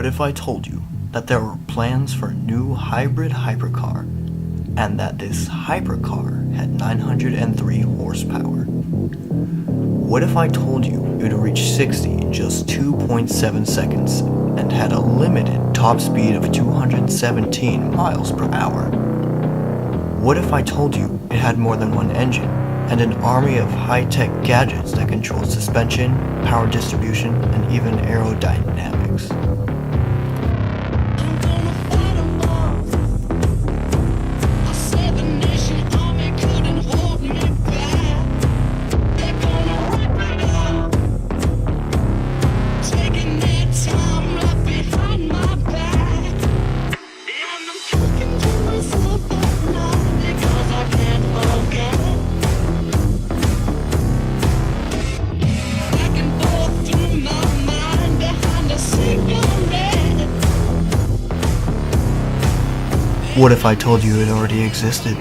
if I told you that there were plans for a new hybrid hypercar, and that this hypercar had 903 horsepower? What if I told you it would reach 60 in just 2.7 seconds and had a limited top speed of 217 miles per hour? What if I told you it had more than one engine and an army of high-tech gadgets that control suspension, power distribution, and even aerodynamics? What if I told you it already existed?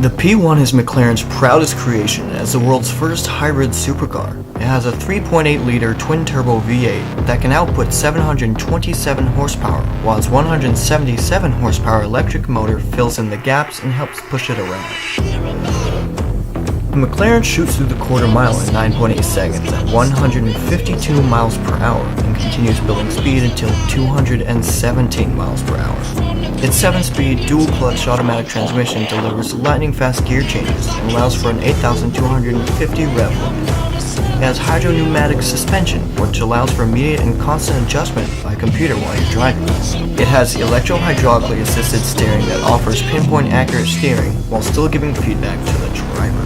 The P1 is McLaren's proudest creation as the world's first hybrid supercar. It has a 3.8-liter twin-turbo V8 that can output 727 horsepower, while its 177 horsepower electric motor fills in the gaps and helps push it around. The McLaren shoots through the quarter mile in 9.8 seconds at 152 miles per hour and continues building speed until 217 miles per hour. Its 7-speed dual-clutch automatic transmission delivers lightning-fast gear changes and allows for an 8,250 rev limit. It has hydro-pneumatic suspension, which allows for immediate and constant adjustment by computer while you're driving. It has electro-hydraulically assisted steering that offers pinpoint accurate steering while still giving feedback to the driver.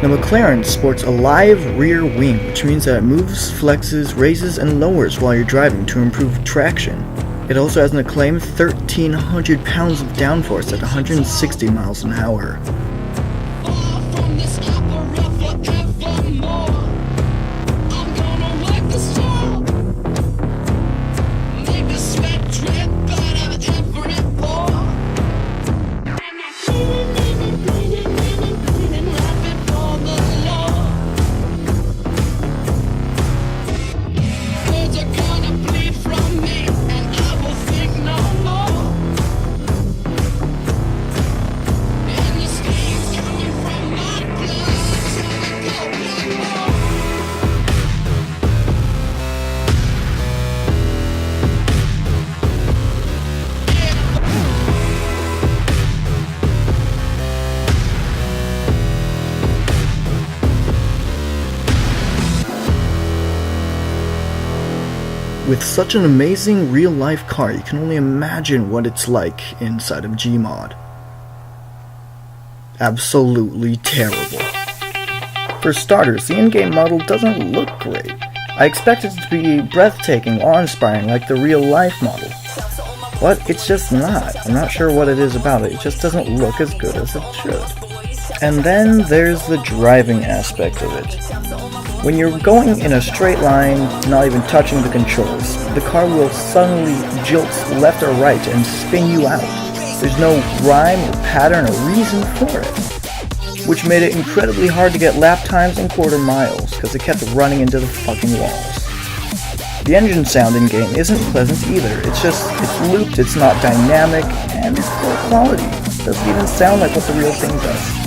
The Mclaren sports a live rear wing, which means that it moves, flexes, raises, and lowers while you're driving to improve traction. It also has an acclaimed 1,300 pounds of downforce at 160 miles an hour. With such an amazing real-life car, you can only imagine what it's like inside of Gmod. Absolutely terrible. For starters, the in-game model doesn't look great. I expected it to be breathtaking, awe-inspiring like the real-life model. But it's just not. I'm not sure what it is about it. It just doesn't look as good as it should. And then there's the driving aspect of it. When you're going in a straight line, not even touching the controls, the car will suddenly jolt left or right and spin you out. There's no rhyme or pattern or reason for it, which made it incredibly hard to get lap times and quarter miles, because it kept running into the fucking walls. The engine sound in-game isn't pleasant either. It's looped, it's not dynamic, and it's poor quality. It doesn't even sound like what the real thing does.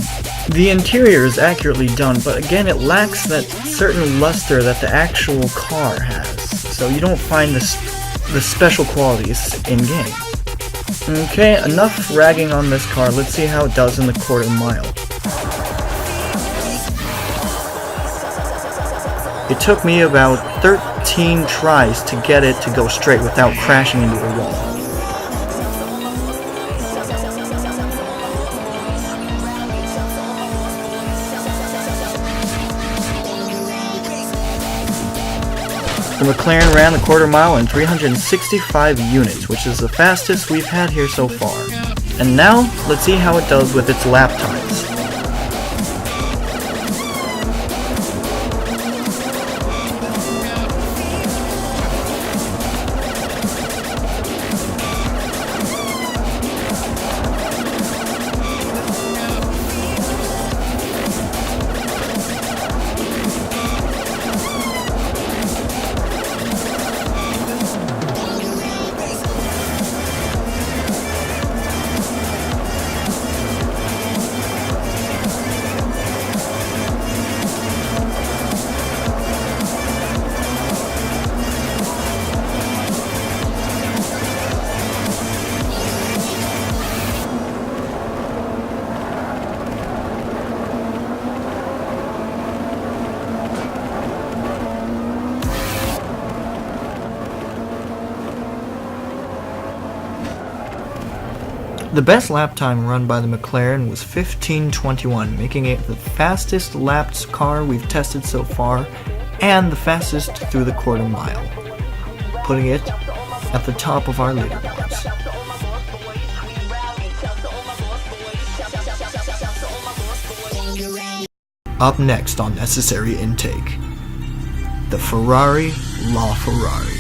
The interior is accurately done, but again it lacks that certain luster that the actual car has, so you don't find the special qualities in-game. Okay, enough ragging on this car, let's see how it does in the quarter mile. It took me about 13 tries to get it to go straight without crashing into a wall. The Mclaren ran the quarter mile in 365 units, which is the fastest we've had here so far. And now, let's see how it does with its lap times. The best lap time run by the Mclaren was 15:21, making it the fastest lapped car we've tested so far, and the fastest through the quarter mile, putting it at the top of our leaderboards. Up next on Necessary Intake, the Ferrari La Ferrari.